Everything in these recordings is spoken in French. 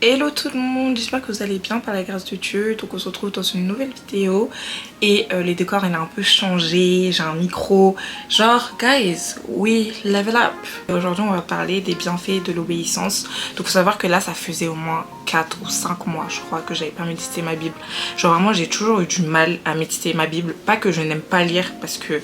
Hello tout le monde, j'espère que vous allez bien par la grâce de Dieu. Donc on se retrouve dans une nouvelle vidéo et les décors il a un peu changé, j'ai un micro. Genre guys, we level up. Aujourd'hui on va parler des bienfaits de l'obéissance. Donc faut savoir que là ça faisait au moins 4 ou 5 mois je crois que j'avais pas médité ma Bible. Genre vraiment j'ai toujours eu du mal à méditer ma Bible. Pas que je n'aime pas lire parce que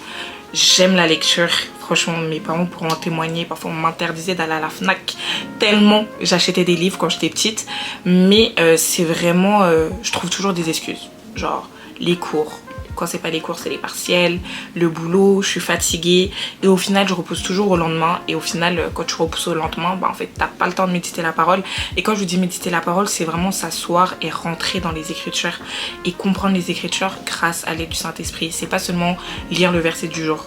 j'aime la lecture. Franchement, mes parents pourront en témoigner. Parfois, on m'interdisait d'aller à la FNAC tellement j'achetais des livres quand j'étais petite. Mais c'est vraiment... je trouve toujours des excuses. Genre, les cours. Quand c'est pas les cours, c'est les partiels, le boulot, je suis fatiguée. Et au final, je repousse toujours au lendemain. Et au final, quand tu repousses au lendemain, bah, en fait, t'as pas le temps de méditer la parole. Et quand je dis méditer la parole, c'est vraiment s'asseoir et rentrer dans les Écritures. Et comprendre les Écritures grâce à l'aide du Saint-Esprit. C'est pas seulement lire le verset du jour.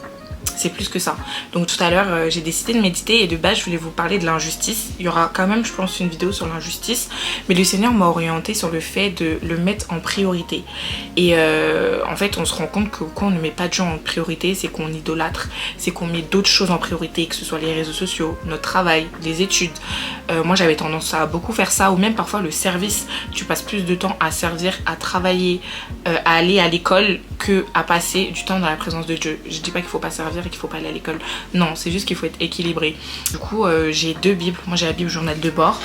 C'est plus que ça. Donc tout à l'heure j'ai décidé de méditer et de base je voulais vous parler de l'injustice. Il y aura quand même je pense une vidéo sur l'injustice. Mais le Seigneur m'a orienté sur le fait de le mettre en priorité. Et en fait on se rend compte que quand on ne met pas Dieu en priorité, c'est qu'on idolâtre. C'est qu'on met d'autres choses en priorité, que ce soit les réseaux sociaux, notre travail, les études. Moi j'avais tendance à beaucoup faire ça. Ou même parfois le service. Tu passes plus de temps à servir, à travailler, à aller à l'école que à passer du temps dans la présence de Dieu. Je dis pas qu'il faut pas servir et qu'il faut pas aller à l'école. Non, c'est juste qu'il faut être équilibré. Du coup, j'ai deux bibles. Moi, j'ai la bible journal de bord.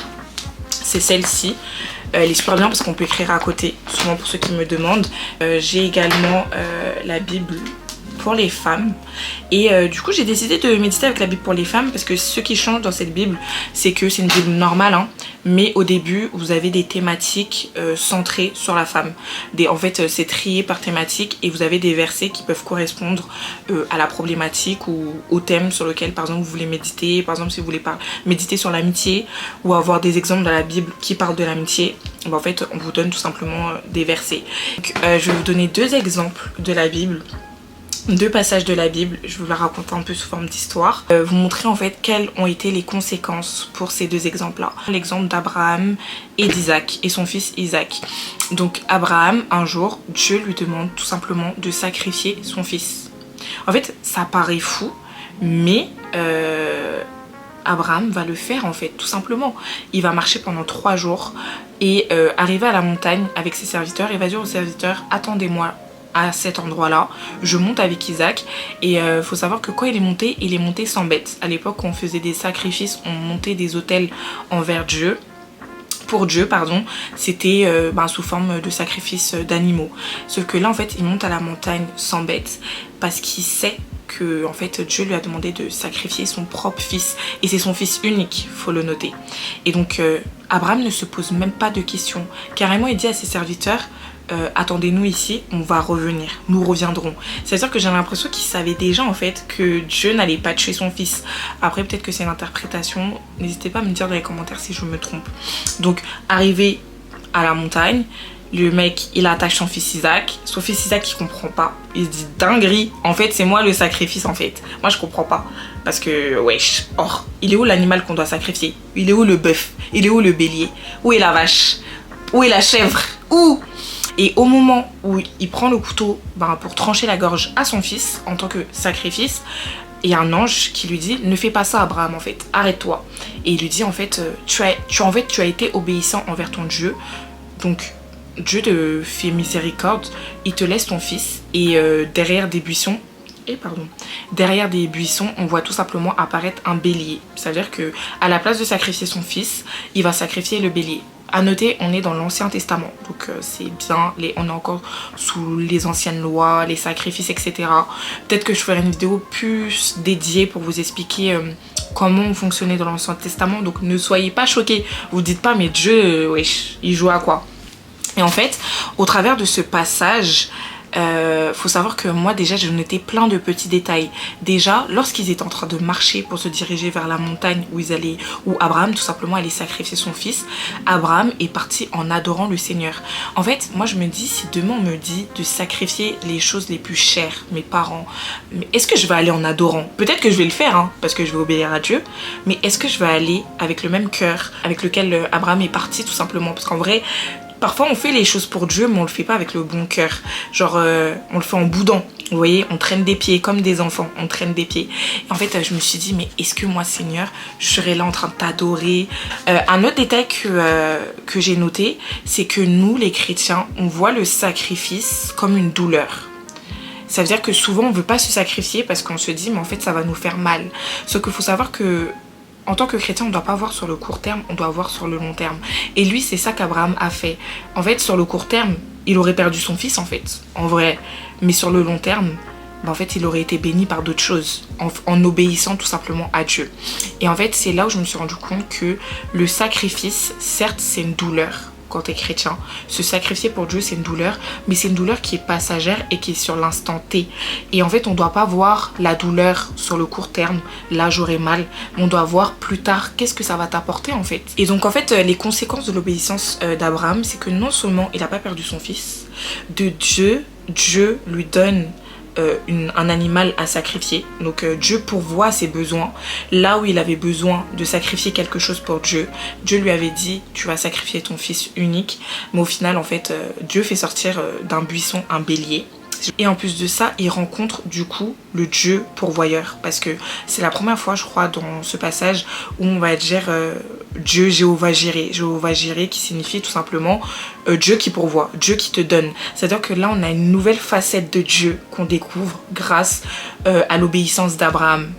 C'est celle-ci. Elle est super bien parce qu'on peut écrire à côté, souvent pour ceux qui me demandent. J'ai également la bible pour les femmes et du coup j'ai décidé de méditer avec la Bible pour les femmes parce que ce qui change dans cette Bible c'est que c'est une Bible normale hein, mais au début vous avez des thématiques centrées sur la femme. En fait c'est trié par thématique et vous avez des versets qui peuvent correspondre à la problématique ou au thème sur lequel par exemple vous voulez méditer. Par exemple si vous voulez méditer sur l'amitié ou avoir des exemples dans la Bible qui parlent de l'amitié, en fait on vous donne tout simplement des versets. Donc, je vais vous donner deux exemples de la Bible. Deux passages de la Bible, je vais vous la raconter un peu sous forme d'histoire. Vous montrer en fait quelles ont été les conséquences pour ces deux exemples-là. L'exemple d'Abraham et d'Isaac et son fils Isaac. Donc Abraham, un jour, Dieu lui demande tout simplement de sacrifier son fils. En fait, ça paraît fou, mais Abraham va le faire en fait, tout simplement. Il va marcher pendant 3 jours et arriver à la montagne avec ses serviteurs. Il va dire aux serviteurs, attendez-moi à cet endroit là, je monte avec Isaac et faut savoir que quand il est monté sans bête. À l'époque on faisait des sacrifices, on montait des autels envers Dieu, pour Dieu pardon, c'était sous forme de sacrifice d'animaux. Sauf que là en fait il monte à la montagne sans bête parce qu'il sait que en fait Dieu lui a demandé de sacrifier son propre fils et c'est son fils unique, faut le noter. Et donc Abraham ne se pose même pas de questions, carrément il dit à ses serviteurs attendez-nous ici, on va revenir, nous reviendrons. C'est-à-dire que j'ai l'impression qu'il savait déjà en fait que Dieu n'allait pas tuer son fils. Après peut-être que c'est une interprétation, n'hésitez pas à me dire dans les commentaires si je me trompe. Donc arrivé à la montagne, le mec il attache son fils Isaac il comprend pas, il se dit dinguerie, en fait c'est moi le sacrifice en fait. Moi je comprends pas, parce que wesh, or il est où l'animal qu'on doit sacrifier? Il est où le bœuf? Il est où le bélier? Où est la vache? Où est la chèvre? Où? Et au moment où il prend le couteau pour trancher la gorge à son fils en tant que sacrifice, il y a un ange qui lui dit ne fais pas ça Abraham en fait, arrête-toi. Et il lui dit en fait tu as été obéissant envers ton Dieu, donc Dieu te fait miséricorde, il te laisse ton fils et derrière des buissons, on voit tout simplement apparaître un bélier. C'est-à-dire que à la place de sacrifier son fils, il va sacrifier le bélier. À noter, on est dans l'Ancien Testament, donc c'est bien, on est encore sous les anciennes lois, les sacrifices, etc. Peut-être que je ferai une vidéo plus dédiée pour vous expliquer comment on fonctionnait dans l'Ancien Testament, donc ne soyez pas choqués. Vous dites pas, mais Dieu, wesh, il joue à quoi? Et en fait, au travers de ce passage, faut savoir que moi déjà j'ai noté plein de petits détails. Déjà lorsqu'ils étaient en train de marcher pour se diriger vers la montagne où Abraham tout simplement allait sacrifier son fils, Abraham est parti en adorant le Seigneur. En fait moi je me dis, si demain on me dit de sacrifier les choses les plus chères, mes parents, mais est-ce que je vais aller en adorant? Peut-être que je vais le faire hein, parce que je vais obéir à Dieu, mais est-ce que je vais aller avec le même cœur avec lequel Abraham est parti tout simplement? Parce qu'en vrai parfois on fait les choses pour Dieu mais on le fait pas avec le bon cœur. Genre on le fait en boudant. Vous voyez, on traîne des pieds comme des enfants, on traîne des pieds. Et en fait, je me suis dit, mais est-ce que moi, Seigneur, je serais là en train de t'adorer? Un autre détail que j'ai noté, c'est que nous, les chrétiens, on voit le sacrifice comme une douleur. Ça veut dire que souvent, on ne veut pas se sacrifier parce qu'on se dit, mais en fait, ça va nous faire mal. Sauf qu'il faut savoir que en tant que chrétien, on ne doit pas voir sur le court terme, on doit voir sur le long terme. Et lui, c'est ça qu'Abraham a fait. En fait, sur le court terme, il aurait perdu son fils, en fait, en vrai. Mais sur le long terme, en fait, il aurait été béni par d'autres choses, en obéissant tout simplement à Dieu. Et en fait, c'est là où je me suis rendu compte que le sacrifice, certes, c'est une douleur. Quand tu es chrétien, se sacrifier pour Dieu, c'est une douleur, mais c'est une douleur qui est passagère et qui est sur l'instant T. Et en fait, on ne doit pas voir la douleur sur le court terme, là j'aurai mal, mais on doit voir plus tard qu'est-ce que ça va t'apporter en fait. Et donc en fait, les conséquences de l'obéissance d'Abraham, c'est que non seulement il n'a pas perdu son fils, de Dieu lui donne un animal à sacrifier. Donc Dieu pourvoit ses besoins. Là où il avait besoin de sacrifier quelque chose pour Dieu, Dieu lui avait dit tu vas sacrifier ton fils unique. Mais au final en fait Dieu fait sortir d'un buisson un bélier. Et en plus de ça, il rencontre du coup le Dieu pourvoyeur. Parce que c'est la première fois, je crois, dans ce passage où on va dire Dieu Jéhovah Jireh. Jéhovah Jireh qui signifie tout simplement Dieu qui pourvoit, Dieu qui te donne. C'est-à-dire que là, on a une nouvelle facette de Dieu qu'on découvre grâce à l'obéissance d'Abraham.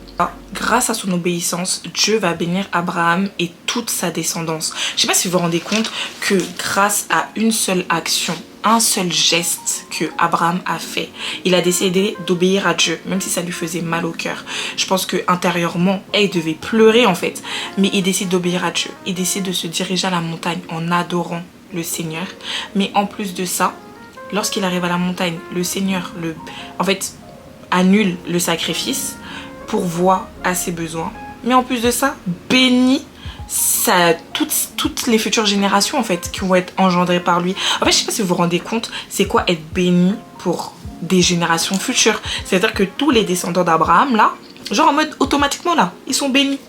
Grâce à son obéissance, Dieu va bénir Abraham et toute sa descendance. Je ne sais pas si vous vous rendez compte que grâce à une seule action, un seul geste que Abraham a fait, il a décidé d'obéir à Dieu, même si ça lui faisait mal au cœur. Je pense que intérieurement, il devait pleurer en fait, mais il décide d'obéir à Dieu. Il décide de se diriger à la montagne en adorant le Seigneur. Mais en plus de ça, lorsqu'il arrive à la montagne, le Seigneur annule le sacrifice, pourvoit à ses besoins, mais en plus de ça, bénit toutes les futures générations en fait qui vont être engendrées par lui. En fait, je sais pas si vous vous rendez compte, c'est quoi être béni pour des générations futures. C'est-à-dire que tous les descendants d'Abraham là, genre en mode automatiquement là, ils sont bénis.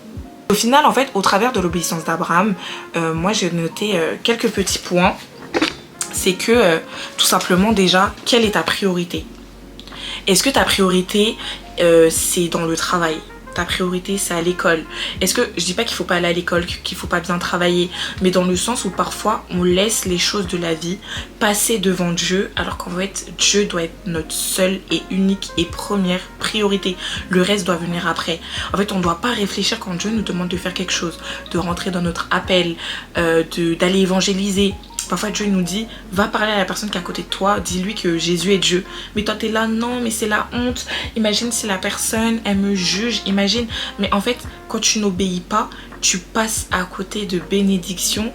Au final, en fait, au travers de l'obéissance d'Abraham, moi j'ai noté quelques petits points. C'est que tout simplement déjà, quelle est ta priorité? Est-ce que ta priorité c'est dans le travail? Ta priorité c'est à l'école? Est-ce que, je dis pas qu'il faut pas aller à l'école, qu'il faut pas bien travailler, mais dans le sens où parfois on laisse les choses de la vie passer devant Dieu, alors qu'en fait Dieu doit être notre seule et unique et première priorité. Le reste doit venir après. En fait, on ne doit pas réfléchir quand Dieu nous demande de faire quelque chose, de rentrer dans notre appel, d'aller évangéliser. Parfois Dieu nous dit, va parler à la personne qui est à côté de toi, dis-lui que Jésus est Dieu. Mais toi t'es là, non mais c'est la honte. Imagine si la personne, elle me juge, imagine. Mais en fait, quand tu n'obéis pas, tu passes à côté de bénédictions.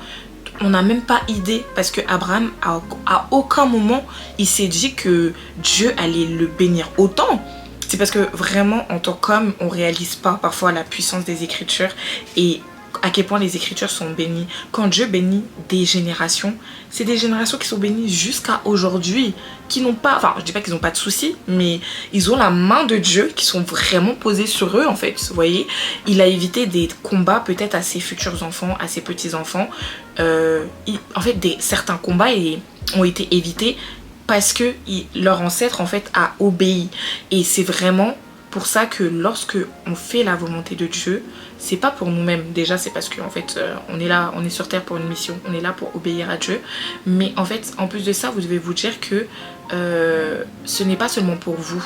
On n'a même pas idée, parce que Abraham, à aucun moment, il s'est dit que Dieu allait le bénir autant. C'est parce que vraiment, en tant qu'homme, on ne réalise pas parfois la puissance des Écritures et à quel point les Écritures sont bénies. Quand Dieu bénit des générations, c'est des générations qui sont bénies jusqu'à aujourd'hui, qui n'ont pas, enfin je dis pas qu'ils n'ont pas de soucis, mais ils ont la main de Dieu qui sont vraiment posées sur eux en fait. Vous voyez, il a évité des combats peut-être à ses futurs enfants, à ses petits-enfants. En fait, certains combats ont été évités parce que leur ancêtre en fait a obéi. Et c'est vraiment pour ça que lorsque on fait la volonté de Dieu, c'est pas pour nous-mêmes. Déjà, c'est parce qu'en fait, on est là, on est sur terre pour une mission. On est là pour obéir à Dieu. Mais en fait, en plus de ça, vous devez vous dire que ce n'est pas seulement pour vous.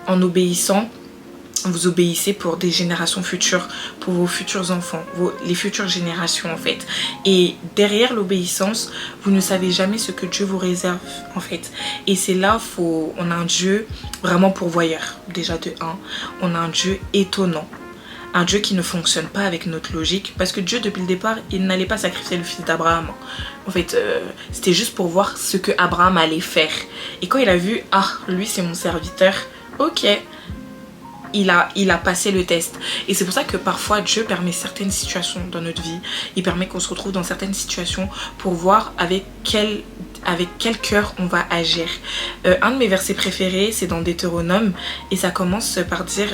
En obéissant, vous obéissez pour des générations futures, pour vos futurs enfants, les futures générations en fait. Et derrière l'obéissance, vous ne savez jamais ce que Dieu vous réserve en fait. Et c'est là, on a un Dieu vraiment pourvoyeur, déjà de 1. On a un Dieu étonnant. Un Dieu qui ne fonctionne pas avec notre logique. Parce que Dieu, depuis le départ, il n'allait pas sacrifier le fils d'Abraham. En fait, c'était juste pour voir ce que Abraham allait faire. Et quand il a vu, ah, lui c'est mon serviteur, ok, il a passé le test. Et c'est pour ça que parfois Dieu permet certaines situations dans notre vie. Il permet qu'on se retrouve dans certaines situations pour voir avec avec quel cœur on va agir. Un de mes versets préférés, c'est dans Deutéronome, et ça commence par dire,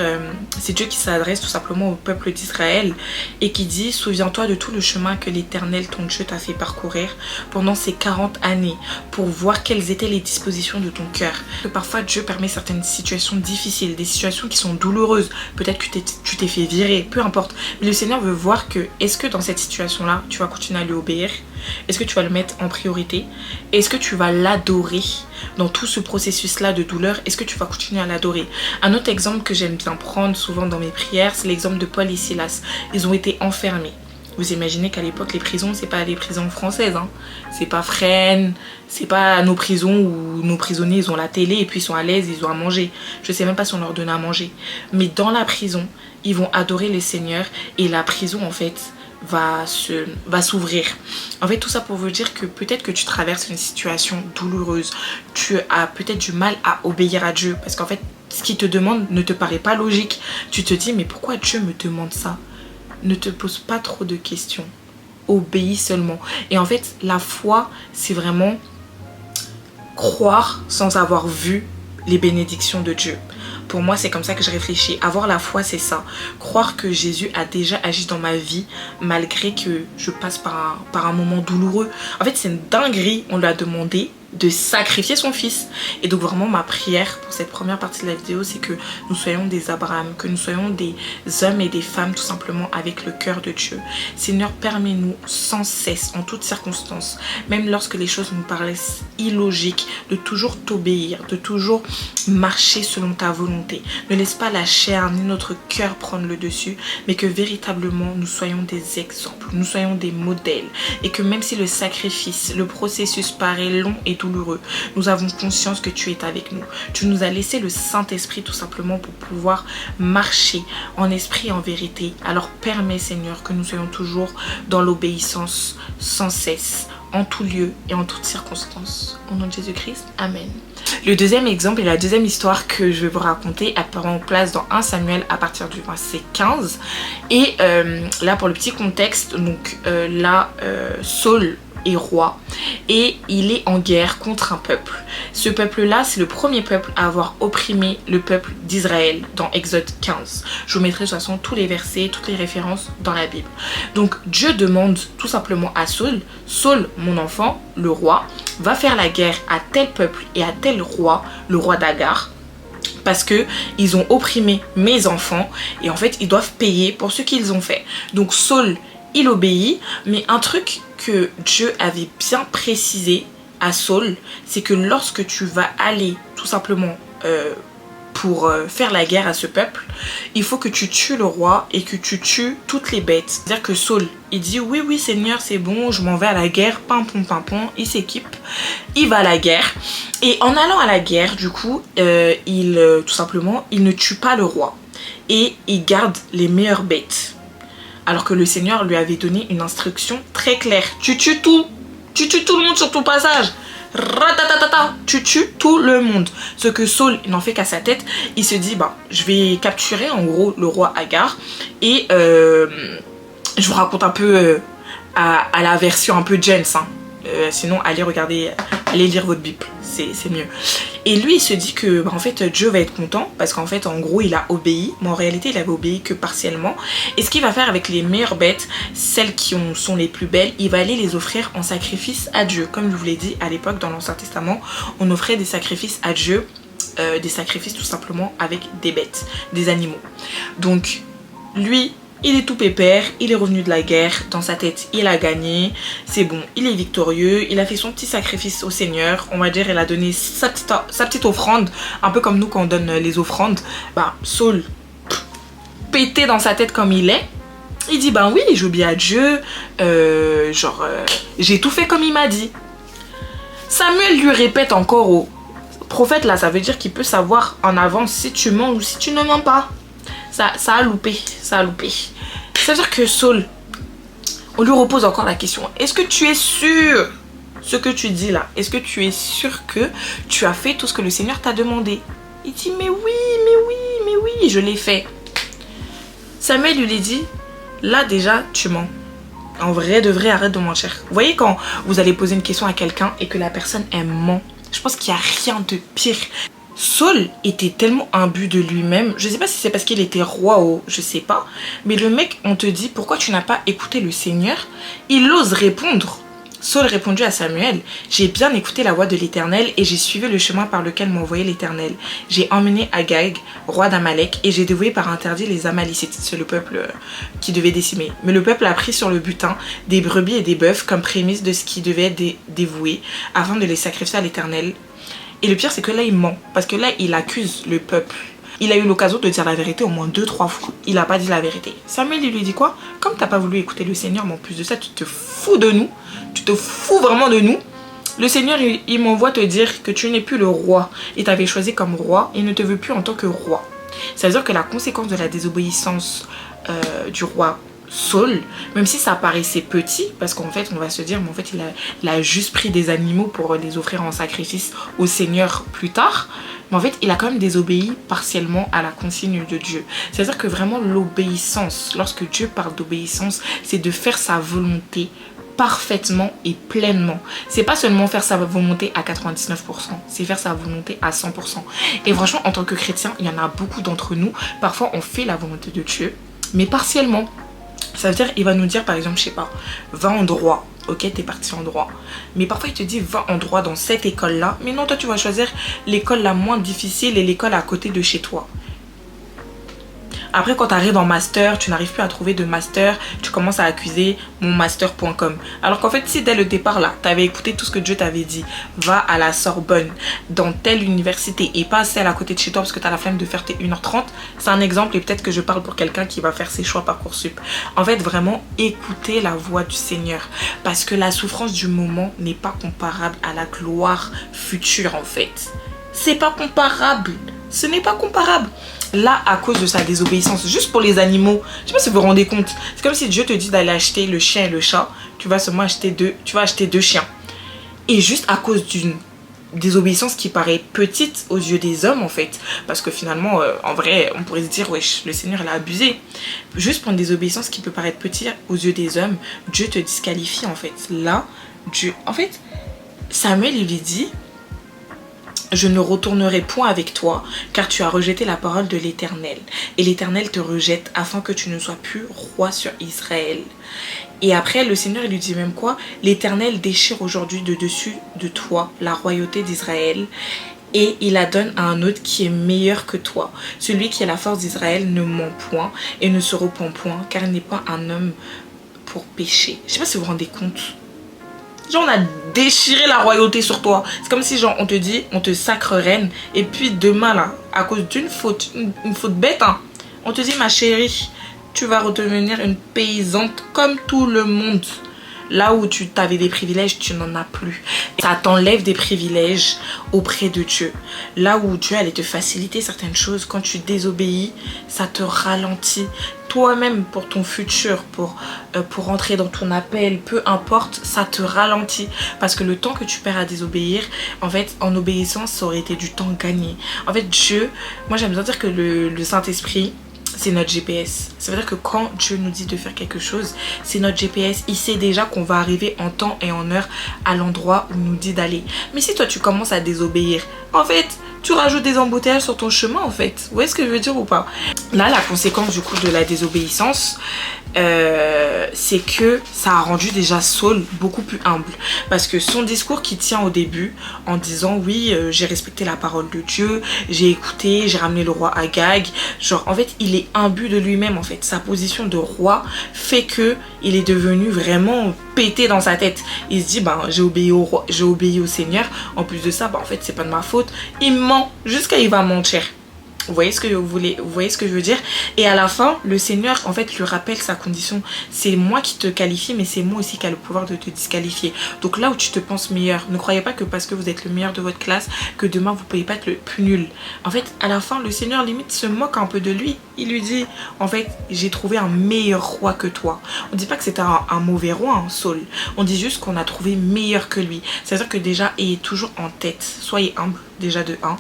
c'est Dieu qui s'adresse tout simplement au peuple d'Israël, et qui dit: souviens-toi de tout le chemin que l'Éternel ton Dieu t'a fait parcourir pendant ces 40 années, pour voir quelles étaient les dispositions de ton cœur. Que parfois Dieu permet certaines situations difficiles, des situations qui sont douloureuses, peut-être que tu t'es fait virer, peu importe, mais le Seigneur veut voir que, est-ce que dans cette situation là tu vas continuer à lui obéir, est-ce que tu vas le mettre en priorité, est-ce que tu vas l'adorer dans tout ce processus là de douleur, est-ce que tu vas continuer à l'adorer. Un autre exemple que j'aime bien prendre souvent dans mes prières, c'est l'exemple de Paul et Silas. Ils ont été enfermés. Vous imaginez qu'à l'époque, les prisons, c'est pas les prisons françaises, hein. C'est pas Fresnes, c'est pas nos prisons où nos prisonniers, ils ont la télé et puis ils sont à l'aise, ils ont à manger. Je sais même pas si on leur donne à manger. Mais dans la prison, ils vont adorer le Seigneur, et la prison, en fait, va s'ouvrir. En fait, tout ça pour vous dire que peut-être que tu traverses une situation douloureuse. Tu as peut-être du mal à obéir à Dieu, parce qu'en fait, ce qu'il te demande ne te paraît pas logique. Tu te dis, mais pourquoi Dieu me demande ça? Ne te pose pas trop de questions. Obéis seulement. Et en fait, la foi, c'est vraiment croire sans avoir vu les bénédictions de Dieu. Pour moi, c'est comme ça que je réfléchis. Avoir la foi, c'est ça. Croire que Jésus a déjà agi dans ma vie, malgré que je passe par un moment douloureux. En fait, c'est une dinguerie. On lui a demandé de sacrifier son fils. Et donc vraiment, ma prière pour cette première partie de la vidéo, c'est que nous soyons des Abraham, que nous soyons des hommes et des femmes tout simplement avec le cœur de Dieu. Seigneur, permets-nous sans cesse, en toutes circonstances, même lorsque les choses nous paraissent illogiques, de toujours t'obéir, de toujours marcher selon ta volonté. Ne laisse pas la chair ni notre cœur prendre le dessus, mais que véritablement nous soyons des exemples, nous soyons des modèles, et que même si le sacrifice, le processus paraît long et douloureux, nous avons conscience que tu es avec nous. Tu nous as laissé le Saint-Esprit tout simplement pour pouvoir marcher en esprit et en vérité. Alors permets, Seigneur, que nous soyons toujours dans l'obéissance sans cesse, en tout lieu et en toutes circonstances. Au nom de Jésus-Christ, Amen. Le deuxième exemple et la deuxième histoire que je vais vous raconter prend place dans 1 Samuel à partir du verset 15. Et là, pour le petit contexte, donc Saul est roi et il est en guerre contre un peuple. Ce peuple-là, c'est le premier peuple à avoir opprimé le peuple d'Israël dans Exode 15. Je vous mettrai de toute façon tous les versets, toutes les références dans la Bible. Donc Dieu demande tout simplement à Saul: Saul, mon enfant, le roi, va faire la guerre à tel peuple et à tel roi, le roi d'Agar, parce que ils ont opprimé mes enfants et en fait ils doivent payer pour ce qu'ils ont fait. Donc Saul, il obéit, mais un truc que Dieu avait bien précisé à Saul, c'est que lorsque tu vas aller tout simplement pour faire la guerre à ce peuple, il faut que tu tues le roi et que tu tues toutes les bêtes. C'est-à-dire que Saul, il dit oui, oui Seigneur, c'est bon, je m'en vais à la guerre, pimpon, il s'équipe, il va à la guerre. Et en allant à la guerre, du coup, tout simplement, il ne tue pas le roi et il garde les meilleures bêtes. Alors que le Seigneur lui avait donné une instruction très claire. Tu tues tout. Tu tues tout le monde sur ton passage. Ratatatata. Tu tues tout le monde. Ce que Saul n'en fait qu'à sa tête. Il se dit, bah, je vais capturer en gros le roi Agar. Et je vous raconte un peu à la version un peu Jens. Hein. Sinon, allez regarder, allez lire votre Bible. C'est mieux. Et lui, il se dit que en fait, Dieu va être content parce qu'en fait, en gros, il a obéi. Mais en réalité, il avait obéi que partiellement. Et ce qu'il va faire avec les meilleures bêtes, celles qui sont les plus belles, il va aller les offrir en sacrifice à Dieu. Comme je vous l'ai dit, à l'époque, dans l'Ancien Testament, on offrait des sacrifices à Dieu. Des sacrifices tout simplement avec des bêtes, des animaux. Donc, lui, il est tout pépère, il est revenu de la guerre, dans sa tête il a gagné, c'est bon, il est victorieux, il a fait son petit sacrifice au Seigneur, on va dire il a donné sa petite offrande, un peu comme nous quand on donne les offrandes. Bah Saul, pété dans sa tête comme il est, il dit ben oui, j'obéis à Dieu, j'ai tout fait comme il m'a dit. Samuel lui répète encore au prophète là, ça veut dire qu'il peut savoir en avance si tu mens ou si tu ne mens pas. Ça a loupé, ça a loupé. C'est-à-dire que Saul, on lui repose encore la question. Est-ce que tu es sûr ce que tu dis là? Est-ce que tu es sûr que tu as fait tout ce que le Seigneur t'a demandé? Il dit mais oui, je l'ai fait. Samuel lui dit, là déjà tu mens. En vrai de vrai, arrête de mentir. Vous voyez quand vous allez poser une question à quelqu'un et que la personne elle ment, je pense qu'il n'y a rien de pire. Saul était tellement imbu de lui-même, je sais pas si c'est parce qu'il était roi ou je sais pas, mais le mec, on te dit pourquoi tu n'as pas écouté le Seigneur, il ose répondre. Saul répondit à Samuel, j'ai bien écouté la voix de l'Éternel et j'ai suivi le chemin par lequel m'a envoyé l'Éternel. J'ai emmené Agag, roi d'Amalek, et j'ai dévoué par interdit les Amalicites. C'est le peuple qui devait décimer. Mais le peuple a pris sur le butin des brebis et des bœufs comme prémisse de ce qui devait être dévoué afin de les sacrifier à l'Éternel. Et le pire, c'est que là, il ment. Parce que là, il accuse le peuple. Il a eu l'occasion de dire la vérité au moins 2-3 fois. Il n'a pas dit la vérité. Samuel, il lui dit quoi? Comme tu n'as pas voulu écouter le Seigneur, mais en plus de ça, tu te fous de nous. Tu te fous vraiment de nous. Le Seigneur, il m'envoie te dire que tu n'es plus le roi. Il t'avait choisi comme roi. Il ne te veut plus en tant que roi. C'est-à-dire que la conséquence de la désobéissance du roi Saul, même si ça paraissait petit, parce qu'en fait on va se dire mais en fait il a juste pris des animaux pour les offrir en sacrifice au Seigneur plus tard, mais en fait il a quand même désobéi partiellement à la consigne de Dieu. C'est à dire que vraiment l'obéissance, lorsque Dieu parle d'obéissance, c'est de faire sa volonté parfaitement et pleinement. C'est pas seulement faire sa volonté à 99%, c'est faire sa volonté à 100%. Et franchement en tant que chrétien, il y en a beaucoup d'entre nous, parfois on fait la volonté de Dieu mais partiellement. Ça veut dire, il va nous dire par exemple, je sais pas, va en droit. Ok, t'es parti en droit. Mais parfois, il te dit, va en droit dans cette école-là. Mais non, toi, tu vas choisir l'école la moins difficile et l'école à côté de chez toi. Après, quand tu arrives en master, tu n'arrives plus à trouver de master, tu commences à accuser monmaster.com. Alors qu'en fait, si dès le départ là, tu avais écouté tout ce que Dieu t'avait dit, va à la Sorbonne, dans telle université et pas celle à côté de chez toi parce que tu as la flemme de faire tes 1h30, c'est un exemple et peut-être que je parle pour quelqu'un qui va faire ses choix Parcoursup. En fait, vraiment, écoutez la voix du Seigneur parce que la souffrance du moment n'est pas comparable à la gloire future en fait. C'est pas comparable. Ce n'est pas comparable. Là, à cause de sa désobéissance, juste pour les animaux, je sais pas si vous vous rendez compte. C'est comme si Dieu te dit d'aller acheter le chien et le chat. Tu vas seulement acheter deux chiens. Et juste à cause d'une désobéissance qui paraît petite aux yeux des hommes en fait. Parce que finalement, en vrai, on pourrait se dire, wesh, le Seigneur l'a abusé. Juste pour une désobéissance qui peut paraître petite aux yeux des hommes, Dieu te disqualifie en fait. Là, Dieu... En fait, Samuel, il lui dit... Je ne retournerai point avec toi, car tu as rejeté la parole de l'Éternel. Et l'Éternel te rejette afin que tu ne sois plus roi sur Israël. Et après, le Seigneur il lui dit même quoi? L'Éternel déchire aujourd'hui de dessus de toi la royauté d'Israël. Et il la donne à un autre qui est meilleur que toi. Celui qui est la force d'Israël ne ment point et ne se repent point, car il n'est pas un homme pour pécher. Je ne sais pas si vous vous rendez compte. Genre on a déchiré la royauté sur toi. C'est comme si genre on te dit, on te sacre reine. Et puis demain là, à cause d'une faute, une faute bête hein, on te dit ma chérie, tu vas redevenir une paysante comme tout le monde. Là où tu avais des privilèges, tu n'en as plus. Ça t'enlève des privilèges auprès de Dieu. Là où Dieu allait te faciliter certaines choses, quand tu désobéis, ça te ralentit. Toi-même, pour ton futur, pour rentrer dans ton appel, peu importe, ça te ralentit. Parce que le temps que tu perds à désobéir, en fait, en obéissance, ça aurait été du temps gagné. En fait, Dieu, moi j'aime bien dire que le Saint-Esprit, c'est notre GPS. Ça veut dire que quand Dieu nous dit de faire quelque chose, c'est notre GPS. Il sait déjà qu'on va arriver en temps et en heure à l'endroit où il nous dit d'aller. Mais si toi tu commences à désobéir, en fait, tu rajoutes des embouteillages sur ton chemin en fait. Vous voyez ce que je veux dire ou pas? Là, la conséquence du coup de la désobéissance, c'est que ça a rendu déjà Saul beaucoup plus humble. Parce que son discours qui tient au début en disant oui, j'ai respecté la parole de Dieu, j'ai écouté, j'ai ramené le roi Agag. Genre en fait il est imbu de lui-même en fait. Sa position de roi fait que il est devenu vraiment pété dans sa tête. Il se dit ben j'ai obéi au roi, j'ai obéi au Seigneur. En plus de ça, en fait c'est pas de ma faute. Il ment jusqu'à il va mentir. Vous voyez ce que vous voyez ce que je veux dire? Et à la fin, le Seigneur en fait lui rappelle sa condition. C'est moi qui te qualifie, mais c'est moi aussi qui a le pouvoir de te disqualifier. Donc là où tu te penses meilleur, ne croyez pas que parce que vous êtes le meilleur de votre classe, que demain vous ne pouvez pas être le plus nul. En fait, à la fin, le Seigneur limite se moque un peu de lui. Il lui dit, en fait, j'ai trouvé un meilleur roi que toi. On ne dit pas que c'était un mauvais roi, hein, Saul. On dit juste qu'on a trouvé meilleur que lui. C'est-à-dire que déjà, ayez toujours en tête, soyez humble déjà de 1.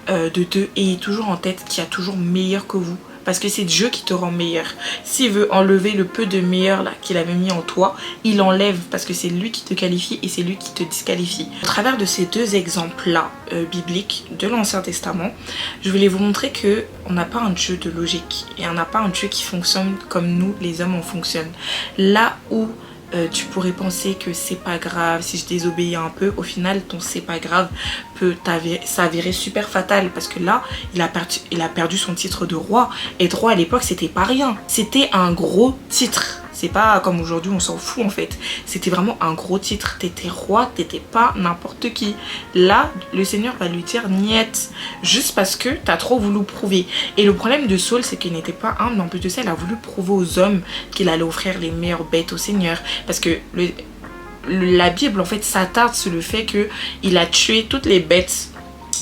De 2, ayez toujours en tête qu'il y a toujours meilleur que vous parce que c'est Dieu qui te rend meilleur. S'il veut enlever le peu de meilleur là qu'il avait mis en toi, il enlève parce que c'est lui qui te qualifie et c'est lui qui te disqualifie. Au travers de ces deux exemples là bibliques de l'Ancien Testament, je voulais vous montrer que on n'a pas un Dieu de logique et on n'a pas un Dieu qui fonctionne comme nous les hommes on fonctionne. Là où tu pourrais penser que c'est pas grave si je désobéis un peu, au final ton c'est pas grave peut s'avérer super fatal parce que là il a perdu son titre de roi, et de roi à l'époque c'était pas rien, c'était un gros titre. C'est pas comme aujourd'hui on s'en fout en fait. C'était vraiment un gros titre. T'étais roi, t'étais pas n'importe qui. Là, le Seigneur va lui dire niet. Juste parce que t'as trop voulu prouver. Et le problème de Saul, c'est qu'il n'était pas humble. En plus de ça, il a voulu prouver aux hommes qu'il allait offrir les meilleures bêtes au Seigneur. Parce que la Bible en fait s'attarde sur le fait qu'il a tué toutes les bêtes,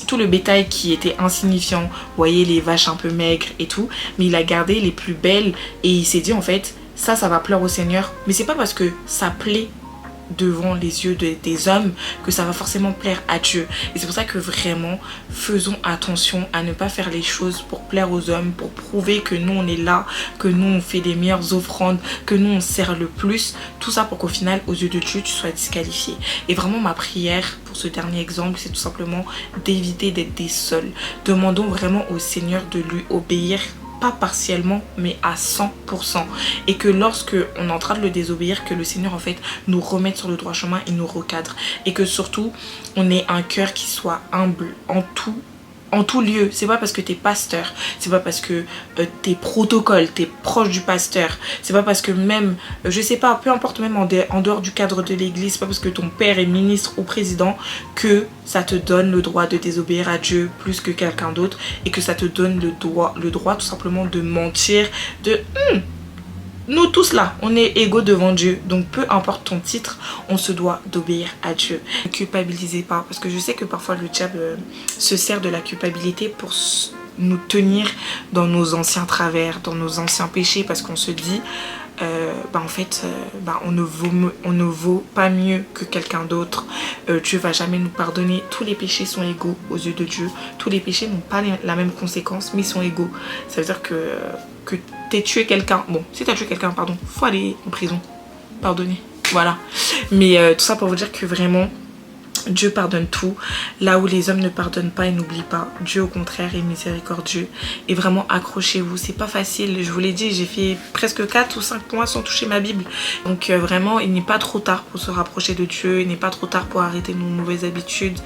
tout le bétail qui était insignifiant. Vous voyez les vaches un peu maigres et tout. Mais il a gardé les plus belles. Et il s'est dit en fait, ça va plaire au Seigneur. Mais c'est pas parce que ça plaît devant les yeux des hommes que ça va forcément plaire à Dieu. Et c'est pour ça que vraiment faisons attention à ne pas faire les choses pour plaire aux hommes, pour prouver que nous on est là, que nous on fait des meilleures offrandes, que nous on sert le plus. Tout ça pour qu'au final aux yeux de Dieu tu sois disqualifié. Et vraiment ma prière pour ce dernier exemple, c'est tout simplement d'éviter d'être des seuls. Demandons vraiment au Seigneur de lui obéir, pas partiellement mais à 100%, et que lorsque on est en train de le désobéir, que le Seigneur en fait nous remette sur le droit chemin et nous recadre, et que surtout on ait un cœur qui soit humble en tout lieu. C'est pas parce que t'es pasteur, c'est pas parce que t'es protocole, t'es proche du pasteur, c'est pas parce que même, je sais pas, peu importe, même en dehors du cadre de l'église, c'est pas parce que ton père est ministre ou président que ça te donne le droit de désobéir à Dieu plus que quelqu'un d'autre, et que ça te donne le droit tout simplement de mentir, de... Nous tous là, on est égaux devant Dieu. Donc peu importe ton titre, on se doit d'obéir à Dieu. Ne culpabilisez pas, parce que je sais que parfois le diable se sert de la culpabilité pour nous tenir dans nos anciens travers, dans nos anciens péchés, parce qu'on se dit en fait on ne vaut pas mieux que quelqu'un d'autre. Dieu va jamais nous pardonner. Tous les péchés sont égaux aux yeux de Dieu. Tous les péchés n'ont pas la même conséquence, mais ils sont égaux. Ça veut dire que t'aies tué quelqu'un, bon, si t'as tué quelqu'un, pardon, faut aller en prison, pardonnez, voilà. Mais tout ça pour vous dire que vraiment Dieu pardonne tout, là où les hommes ne pardonnent pas et n'oublient pas. Dieu au contraire est miséricordieux. Et vraiment accrochez-vous, c'est pas facile. Je vous l'ai dit, j'ai fait presque 4 ou 5 mois sans toucher ma Bible. Donc vraiment il n'est pas trop tard pour se rapprocher de Dieu. Il n'est pas trop tard pour arrêter nos mauvaises habitudes.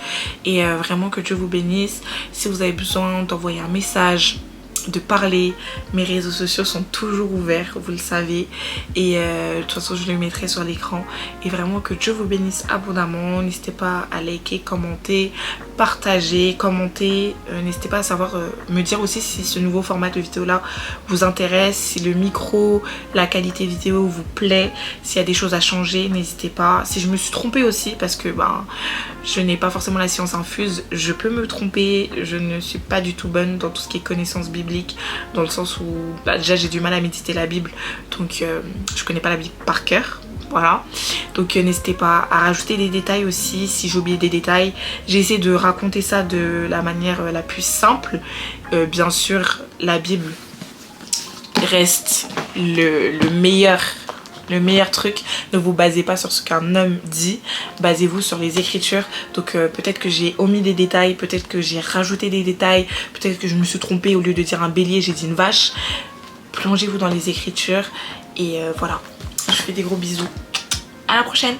Et vraiment que Dieu vous bénisse. Si vous avez besoin d'envoyer un message, de parler, mes réseaux sociaux sont toujours ouverts, vous le savez, et de toute façon je le mettrai sur l'écran. Et vraiment que Dieu vous bénisse abondamment. N'hésitez pas à liker, commenter, partager, commenter. N'hésitez pas à savoir me dire aussi si ce nouveau format de vidéo là vous intéresse, si le micro, la qualité vidéo vous plaît, s'il y a des choses à changer, n'hésitez pas. Si je me suis trompée aussi, parce que je n'ai pas forcément la science infuse, je peux me tromper, je ne suis pas du tout bonne dans tout ce qui est connaissance biblique, dans le sens où déjà j'ai du mal à méditer la Bible, donc je connais pas la Bible par cœur, voilà. Donc n'hésitez pas à rajouter des détails aussi si j'ai oublié des détails. J'ai essayé de raconter ça de la manière la plus simple. Bien sûr la Bible reste le meilleur truc. Ne vous basez pas sur ce qu'un homme dit, basez-vous sur les écritures. Donc peut-être que j'ai omis des détails, peut-être que j'ai rajouté des détails, peut-être que je me suis trompée, au lieu de dire un bélier j'ai dit une vache. Plongez-vous dans les écritures et voilà. Je vous fais des gros bisous, à la prochaine.